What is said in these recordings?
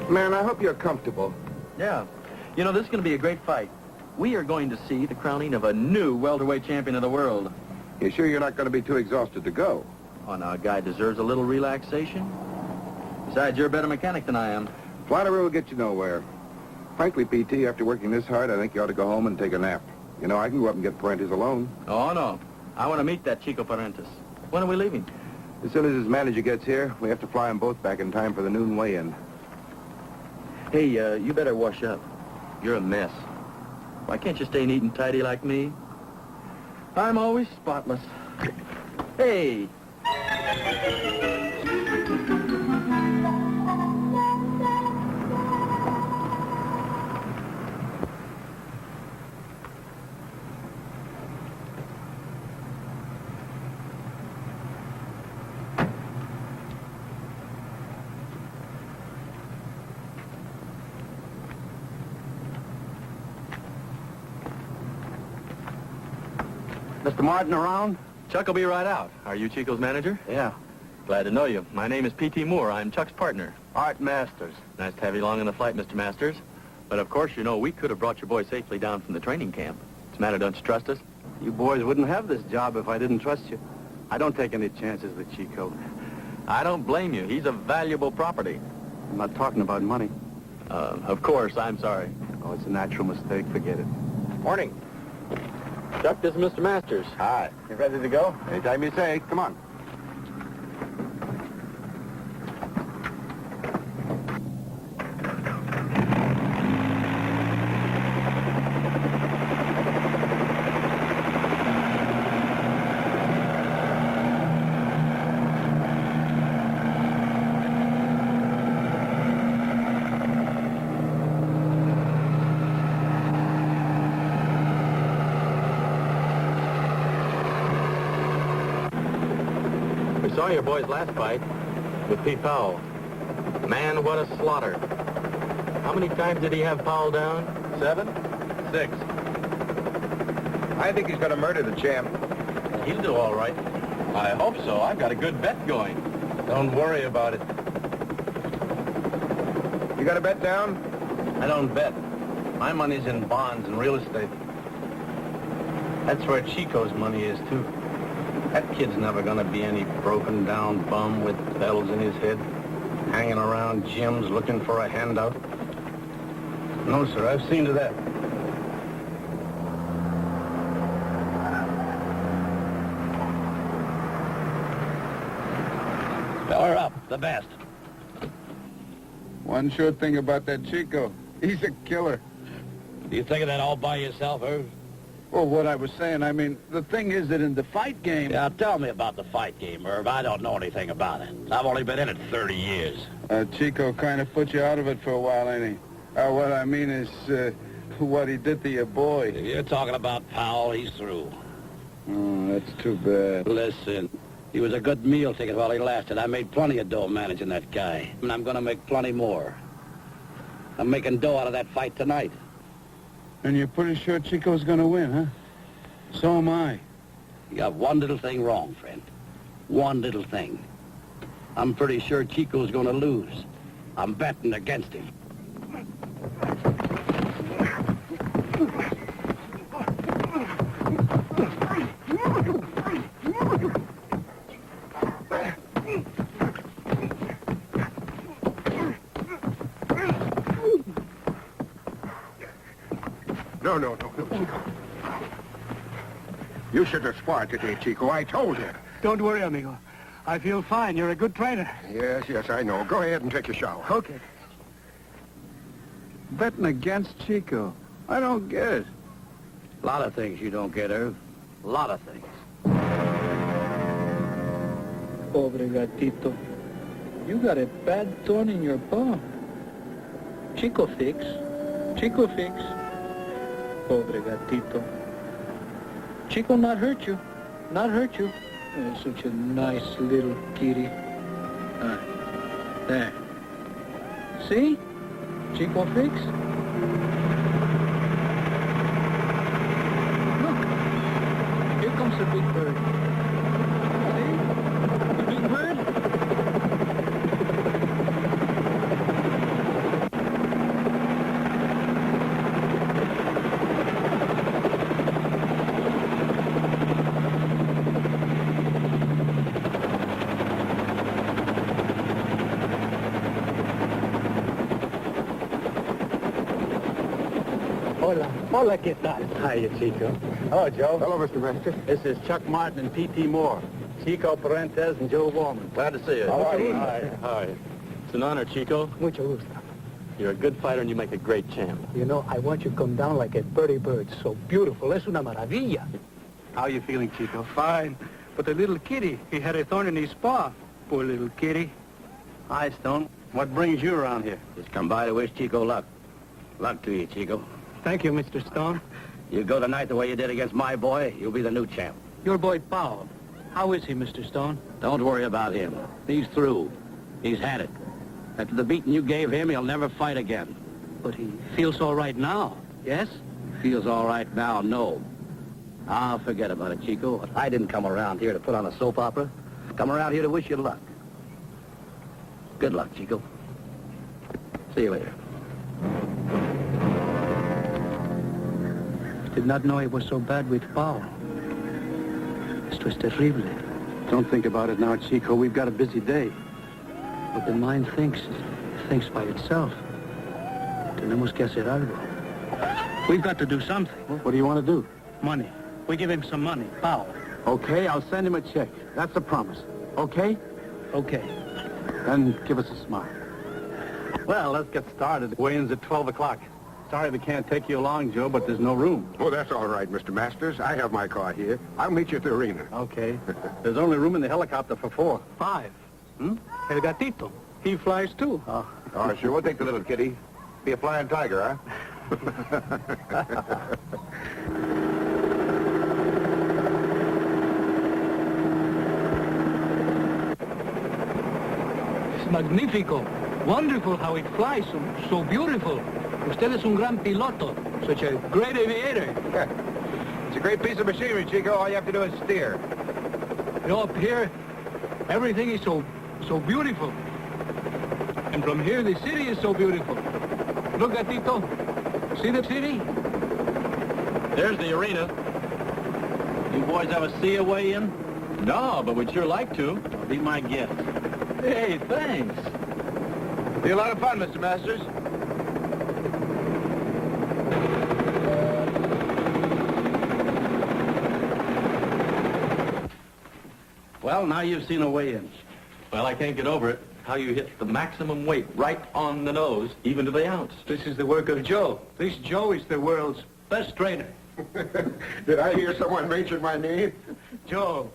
Man, I hope you're comfortable. Yeah. You know, this is going to be a great fight. We are going to see the crowning of a new welterweight champion of the world. You sure you're not going to be too exhausted to go? Oh, now, a guy deserves a little relaxation. Besides, you're a better mechanic than I am. Flattery will get you nowhere. Frankly, PT, after working this hard, I think you ought to go home and take a nap. You know, I can go up and get Parentes alone. Oh, no. I want to meet that Chico Parentes. When are we leaving? As soon as his manager gets here, we have to fly them both back in time for the noon weigh-in. Hey, you better wash up. You're a mess. Why can't you stay neat and tidy like me? I'm always spotless. Hey! Mr. Martin around? Chuck will be right out. Are you Chico's manager? Yeah. Glad to know you. My name is P.T. Moore. I'm Chuck's partner. Art Masters. Nice to have you along in the flight, Mr. Masters. But of course, you know, we could have brought your boy safely down from the training camp. What's the matter, don't you trust us? You boys wouldn't have this job if I didn't trust you. I don't take any chances with Chico. I don't blame you. He's a valuable property. I'm not talking about money. Of course, I'm sorry. Oh, it's a natural mistake. Forget it. Morning. Chuck, this is Mr. Masters. Hi. You ready to go? Anytime you say. Come on. We saw your boy's last fight with Pete Powell. Man, what a slaughter. How many times did he have Powell down? 7? 6. I think he's going to murder the champ. He'll do all right. I hope so. I've got a good bet going. Don't worry about it. You got a bet down? I don't bet. My money's in bonds and real estate. That's where Chico's money is, too. That kid's never gonna be any broken down bum with bells in his head, hanging around gyms looking for a handout. No, sir, I've seen to that. Feller up, the best. One sure thing about that Chico. He's a killer. You think of that all by yourself, Irv? Well, what I was saying, I mean, the thing is that in the fight game... Yeah, tell me about the fight game, Irv. I don't know anything about it. I've only been in it 30 years. Chico kind of put you out of it for a while, ain't he? What I mean is, what he did to your boy. If you're talking about Powell, he's through. Oh, that's too bad. Listen, he was a good meal ticket while he lasted. I made plenty of dough managing that guy, and I'm going to make plenty more. I'm making dough out of that fight tonight. And you're pretty sure Chico's gonna win, huh? So am I. You got one little thing wrong, friend. One little thing. I'm pretty sure Chico's gonna lose. I'm betting against him. No, Chico. You should have sparred today, Chico. I told you. Don't worry, amigo. I feel fine. You're a good trainer. Yes, I know. Go ahead and take a shower. Okay. Betting against Chico. I don't get it. A lot of things you don't get, Irv. A lot of things. Pobre gatito. You got a bad thorn in your paw. Chico fix. Chico fix. Pobre gatito. Chico not hurt you. Not hurt you. Such a nice little kitty. There. See? Chico fix? Look, here comes the big bird. See? The big bird? Hola, ¿qué tal? Hiya, Chico. Hello, Joe. Hello, Mr. Master. This is Chuck Martin and P.T. Moore. Chico Parentes and Joe Wallman. Glad to see you. How are you? Hi. It's an honor, Chico. Mucho gusto. You're a good fighter and you make a great champ. You know, I want you to come down like a Whirlybird. So beautiful. Es una maravilla. How are you feeling, Chico? Fine. But the little kitty, he had a thorn in his paw. Poor little kitty. Hi, Stone. What brings you around here? Just come by to wish Chico luck. Luck to you, Chico. Thank you, Mr. Stone. You go tonight the way you did against my boy, you'll be the new champ. Your boy, Powell. How is he, Mr. Stone? Don't worry about him. He's through. He's had it. After the beating you gave him, he'll never fight again. But he feels all right now, yes? Feels all right now, no. Ah, forget about it, Chico. I didn't come around here to put on a soap opera. Come around here to wish you luck. Good luck, Chico. See you later. Did not know he was so bad with Powell. Esto es terrible. Don't think about it now, Chico. We've got a busy day. But the mind thinks by itself. Tenemos que hacer algo. We've got to do something. What do you want to do? Money. We give him some money. Powell. Okay, I'll send him a check. That's a promise. Okay? Okay. Then give us a smile. Well, let's get started. Weigh-in's at 12 o'clock. Sorry we can't take you along, Joe, but there's no room. Oh, that's all right, Mr. Masters. I have my car here. I'll meet you at the arena. Okay. There's only room in the helicopter for 4. 5. El gatito. He flies too. Oh, sure. We'll take the little kitty. Be a flying tiger, huh? It's magnifico. Wonderful how it flies. So beautiful. Usted es un gran piloto. Such a great aviator. It's a great piece of machinery, Chico. All you have to do is steer. You know, up here, everything is so beautiful. And from here, the city is so beautiful. Look, gatito. See the city? There's the arena. You boys ever see a weigh-in? No, but we'd sure like to. Be my guest. Hey, thanks. Be a lot of fun, Mr. Masters. Well, now you've seen a weigh-in. Well, I can't get over it. How you hit the maximum weight right on the nose, even to the ounce. This is the work of Joe. This Joe is the world's best trainer. Did I hear someone mention my name? Joe,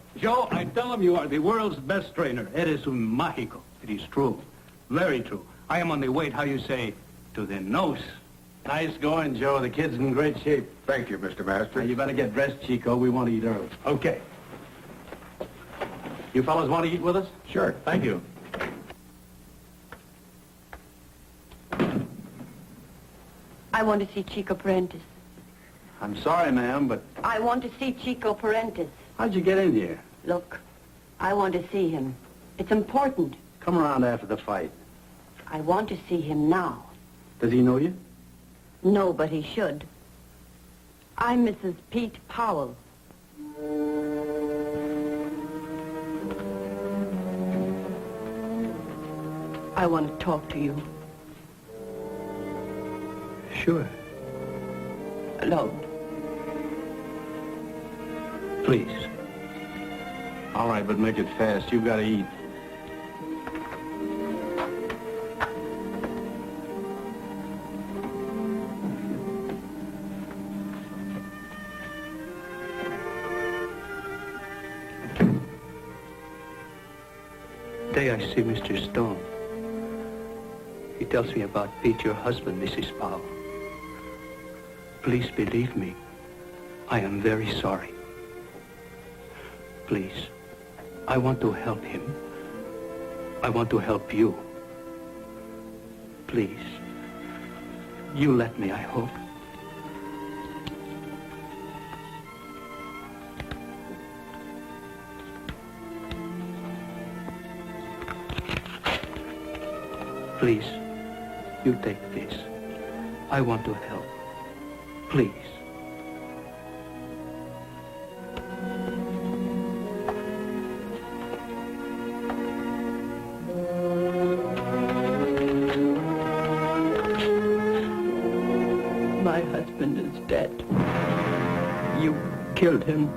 I tell him you are the world's best trainer. Eres un mágico. It is true. Very true. I am on the weight, how you say, to the nose. Nice going, Joe. The kid's in great shape. Thank you, Mr. Now, Masters. you better get dressed, Chico. We want to eat early. Okay. You fellas want to eat with us? Sure. Thank you. I want to see Chico Parentes. I'm sorry, ma'am, but I want to see Chico Parentes. how'd you get in here? Look, I want to see him. It's important. Come around after the fight. I want to see him now. Does he know you? No, but he should. I'm Mrs. Pete Powell. I want to talk to you. Sure. Alone. Please. All right, but make it fast. You've got to eat. Day I see Mr. Stone. He tells me about Pete, your husband, Mrs. Powell. Please believe me. I am very sorry. Please, I want to help him. I want to help you. Please, You let me, I hope. Please, you take this. I want to help. Please. My husband is dead. You killed him.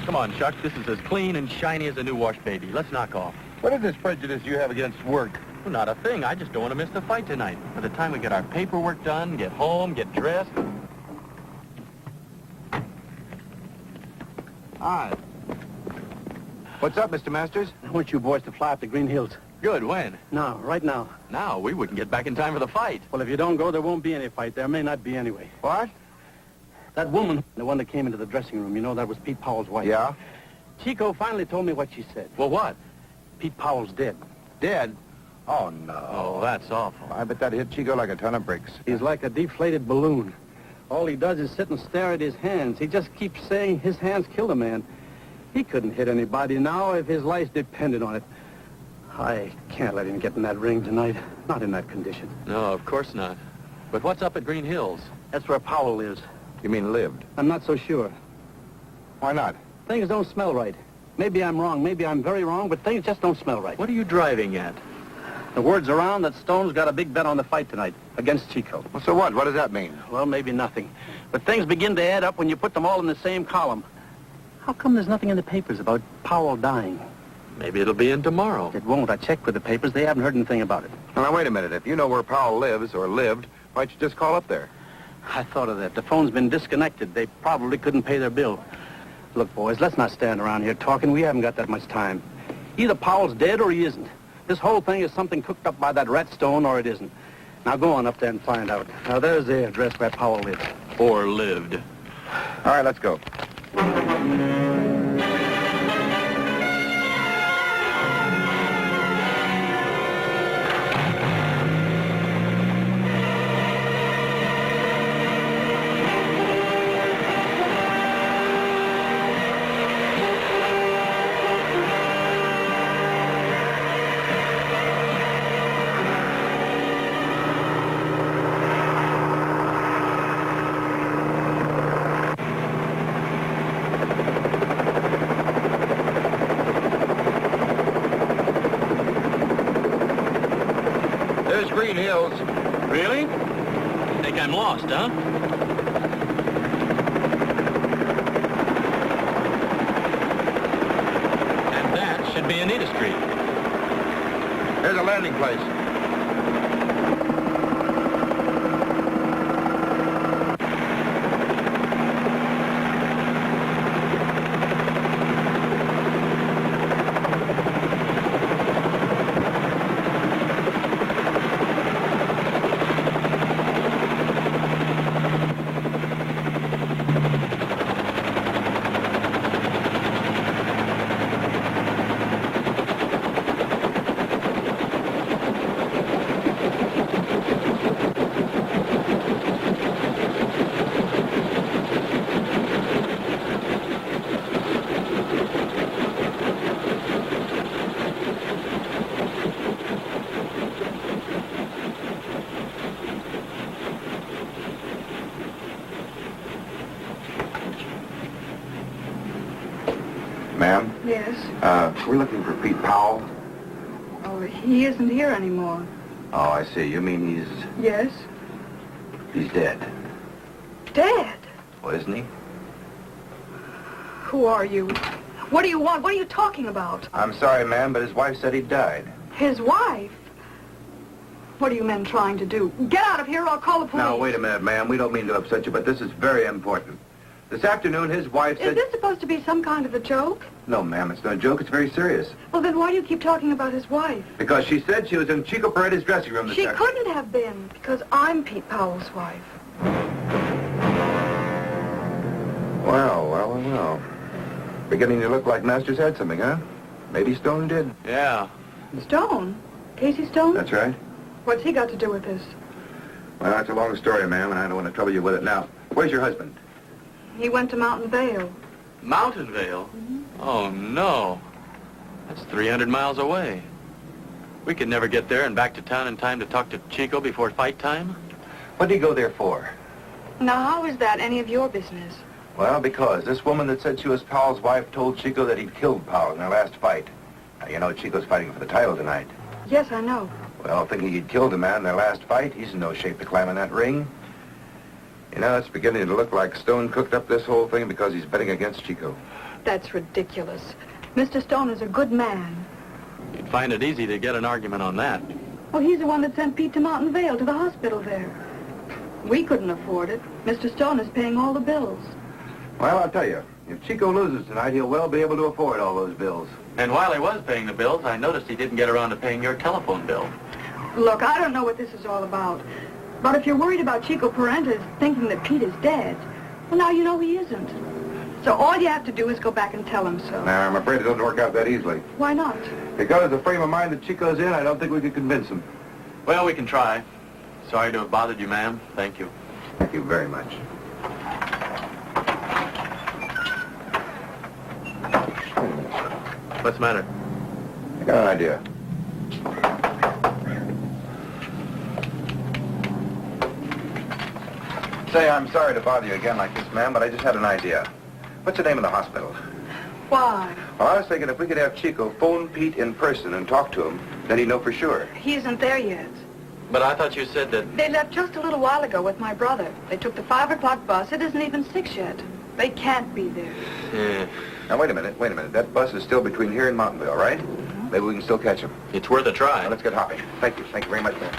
Come on, Chuck. This is as clean and shiny as a new wash baby. Let's knock off. What is this prejudice you have against work? Well, not a thing. I just don't want to miss the fight tonight. By the time we get our paperwork done, get home, get dressed. Hi. What's up, Mr. Masters? I want you boys to fly up to Green Hills. Good. When? Now, right now. Now, we wouldn't get back in time for the fight. Well, if you don't go, there won't be any fight. There may not be anyway. What? That woman, the one that came into the dressing room, you know, that was Pete Powell's wife. Yeah? Chico finally told me what she said. Well, what? Pete Powell's dead. Dead? Oh, no. Oh, that's awful. I bet that hit Chico like a ton of bricks. He's like a deflated balloon. All he does is sit and stare at his hands. He just keeps saying his hands killed a man. He couldn't hit anybody now if his life depended on it. I can't let him get in that ring tonight. Not in that condition. No, of course not. But what's up at Green Hills? That's where Powell lives. You mean lived? I'm not so sure. Why not? Things don't smell right. Maybe I'm wrong. Maybe I'm very wrong, but things just don't smell right. What are you driving at? The word's around that Stone's got a big bet on the fight tonight against Chico. Well, so what? What does that mean? Well, maybe nothing. But things begin to add up when you put them all in the same column. How come there's nothing in the papers about Powell dying? Maybe it'll be in tomorrow. It won't. I checked with the papers. They haven't heard anything about it. Well, now, wait a minute. If you know where Powell lives or lived, why don't you just call up there? I thought of that. The phone's been disconnected. They probably couldn't pay their bill. Look, boys, let's not stand around here talking. We haven't got that much time. Either Powell's dead or he isn't. This whole thing is something cooked up by that rat Stone or it isn't. Now go on up there and find out. Now there's the address where Powell lives. Or lived. All right, let's go. There's Green Hills. Really? Think I'm lost, huh? And that should be Anita Street. There's a landing place. Ma'am? Yes. We're looking for Pete Powell. Oh, he isn't here anymore. Oh, I see. You mean Yes. he's dead? Dead? Well, isn't he? Who are you? What do you want? What are you talking about? I'm sorry, ma'am, but his wife said he died. His wife? What are you men trying to do? Get out of here or I'll call the police. Now, wait a minute, ma'am. We don't mean to upset you, but this is very important. This afternoon, his wife Is said... this supposed to be some kind of a joke? No, ma'am, it's not a joke. It's very serious. Well, then why do you keep talking about his wife? Because she said she was in Chico Paredes' dressing room this She afternoon. couldn't have been, because I'm Pete Powell's wife. Well. Beginning to look like Master's had something, huh? Maybe Stone did. Yeah. Stone? Casey Stone? That's right. What's he got to do with this? Well, that's a long story, ma'am, and I don't want to trouble you with it now. Where's your husband? He went to Mountain Vale. Mountain Vale? Oh, no. That's 300 miles away. We could never get there and back to town in time to talk to Chico before fight time. What did he go there for? Now, how is that any of your business? Well, because this woman that said she was Powell's wife told Chico that he'd killed Powell in their last fight. Now, you know Chico's fighting for the title tonight. Yes, I know. Well, thinking he'd killed a man in their last fight, he's in no shape to climb in that ring. You know, it's beginning to look like Stone cooked up this whole thing because he's betting against Chico. That's ridiculous. Mr. Stone is a good man. You'd find it easy to get an argument on that. Well, he's the one that sent Pete to Mountain Vale, to the hospital there. We couldn't afford it. Mr. Stone is paying all the bills. Well, I'll tell you, if Chico loses tonight, he'll well be able to afford all those bills. And while he was paying the bills, I noticed he didn't get around to paying your telephone bill. Look, I don't know what this is all about. But if you're worried about Chico Paredes thinking that Pete is dead, well, now you know he isn't. So all you have to do is go back and tell him so. Now, I'm afraid it doesn't work out that easily. Why not? Because of the frame of mind that Chico's in, I don't think we could convince him. Well, we can try. Sorry to have bothered you, ma'am. Thank you. Thank you very much. What's the matter? I got an idea. Say, I'm sorry to bother you again like this, ma'am, but I just had an idea. What's the name of the hospital? Why? Well, I was thinking if we could have Chico phone Pete in person and talk to him, then he'd know for sure. He isn't there yet. But I thought you said that... They left just a little while ago with my brother. They took the 5 o'clock bus. It isn't even 6 yet. They can't be there. Yeah. Now, wait a minute. That bus is still between here and Mountainville, right? Maybe we can still catch him. It's worth a try. Now, let's get hopping. Thank you. Thank you very much, ma'am.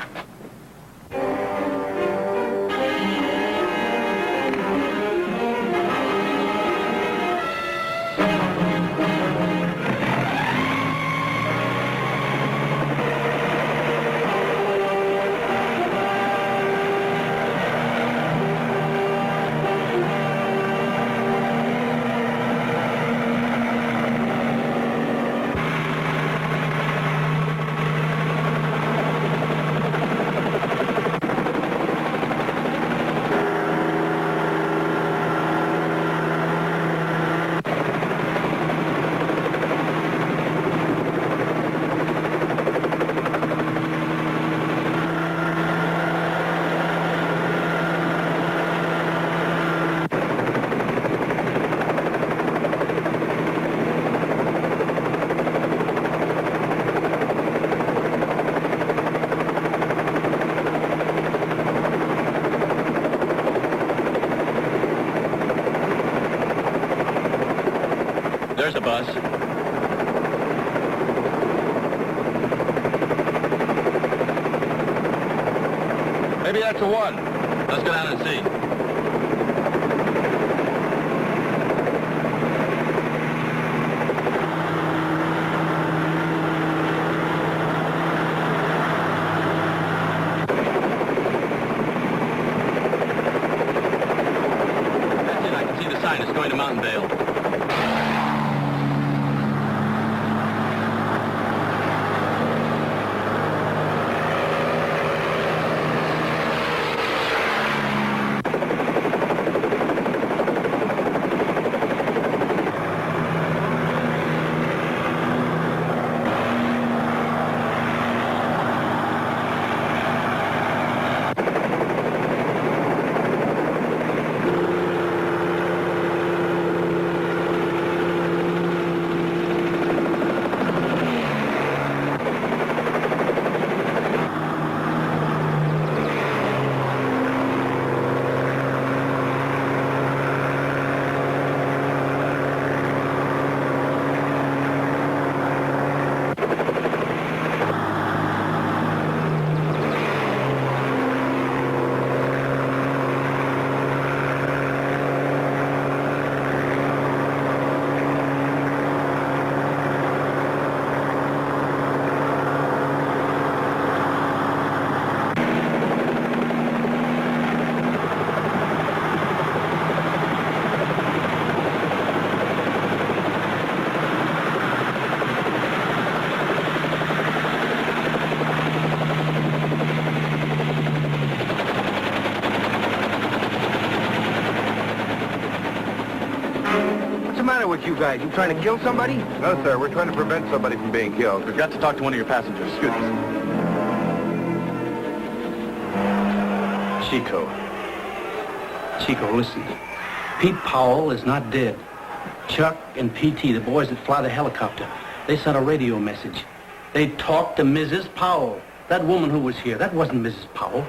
There's a bus. Maybe that's the one. Let's go down and see. That's it. I can see the sign. It's going to Mountain Vale. matter with you guys? You trying to kill somebody? No, sir. We're trying to prevent somebody from being killed. We've got to talk to one of your passengers. Excuse me. Chico, listen. Pete Powell is not dead. Chuck and P.T., the boys that fly the helicopter, they sent a radio message. They talked to Mrs. Powell. That woman who was here, that wasn't Mrs. Powell.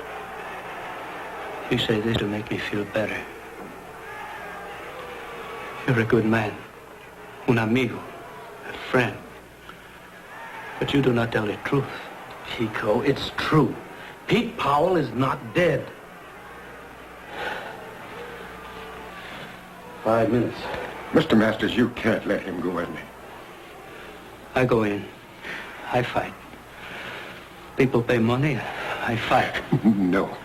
You say this to make me feel better. You're a good man. Un amigo. A friend. But you do not tell the truth. Chico, it's true. Pete Powell is not dead. 5 minutes. Mr. Masters, you can't let him go in there. I go in. I fight. People pay money. I fight. No.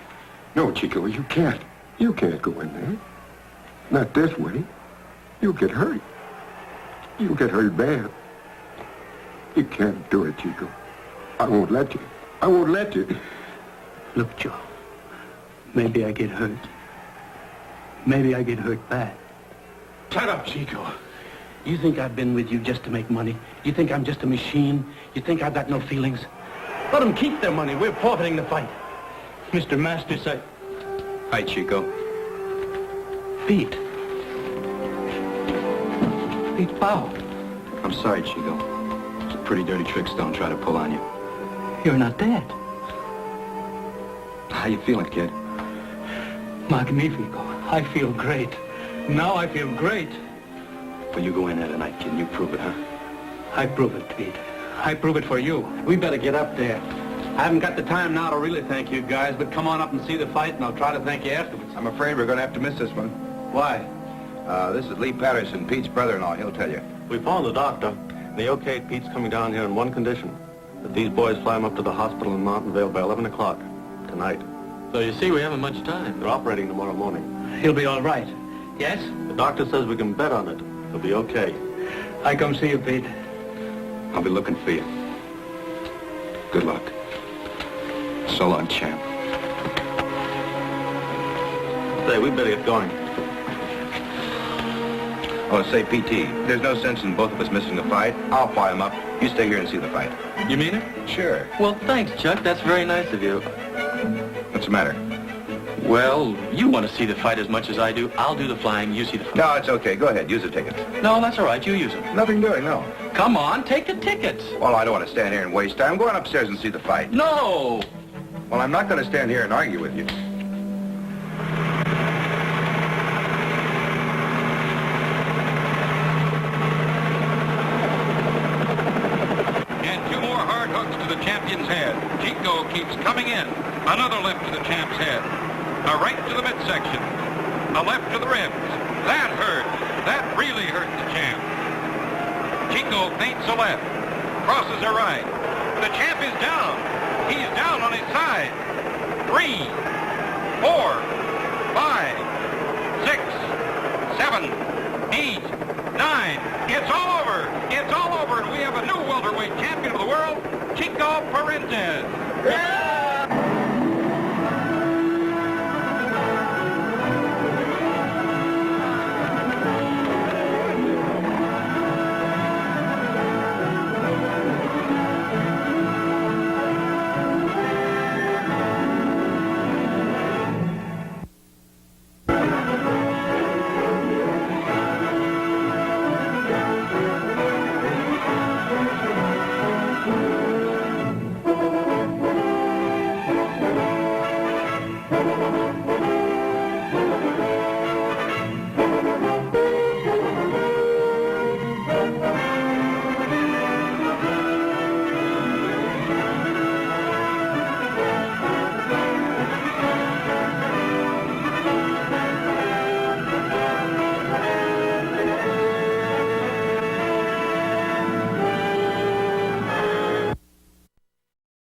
No, Chico, you can't. You can't go in there. Not this way. You'll get hurt. You'll get hurt bad. You can't do it, Chico. I won't let you. I won't let you. Look, Joe. Maybe I get hurt. Maybe I get hurt bad. Shut up, Chico. You think I've been with you just to make money? You think I'm just a machine? You think I've got no feelings? Let them keep their money. We're forfeiting the fight. Mr. Masters, Hi, Chico. Pete. Pete Powell. I'm sorry, Chico. It's a pretty dirty trick Stone tried to pull on you. You're not dead. How you feeling, kid? Magnifico. I feel great. Now I feel great. Will you go in there tonight, kid, and you prove it, huh? I prove it, Pete. I prove it for you. We better get up there. I haven't got the time now to really thank you guys, but come on up and see the fight, and I'll try to thank you afterwards. I'm afraid we're going to have to miss this one. Why? This is Lee Patterson, Pete's brother-in-law. He'll tell you. We phoned the doctor, and he okayed Pete's coming down here on one condition, that these boys fly him up to the hospital in Mountain Vale by 11 o'clock tonight. So you see, we haven't much time. They're operating tomorrow morning. He'll be all right. Yes? The doctor says we can bet on it. He'll be okay. I come see you, Pete. I'll be looking for you. Good luck. So long, champ. Say, we better get going. Oh, say, P.T., there's no sense in both of us missing the fight. I'll fly him up. You stay here and see the fight. You mean it? Sure. Well, thanks, Chuck. That's very nice of you. What's the matter? Well, you want to see the fight as much as I do. I'll do the flying. You see the fight. No, it's okay. Go ahead. Use the tickets. No, that's all right. You use them. Nothing doing, no. Come on, take the tickets. Well, I don't want to stand here and waste time. Go on upstairs and see the fight. No! Well, I'm not going to stand here and argue with you. And 2 more hard hooks to the champion's head. Chico keeps coming in. Another left to the champ's head. A right to the midsection. A left to the ribs. That hurt. That really hurt the champ. Chico feints a left. Crosses a right. The champ is down. He's down on his side. 3, 4, 5, 6, 7, 8, 9. It's all over. It's all over. And we have a new welterweight champion of the world, Chico Perez. Yeah!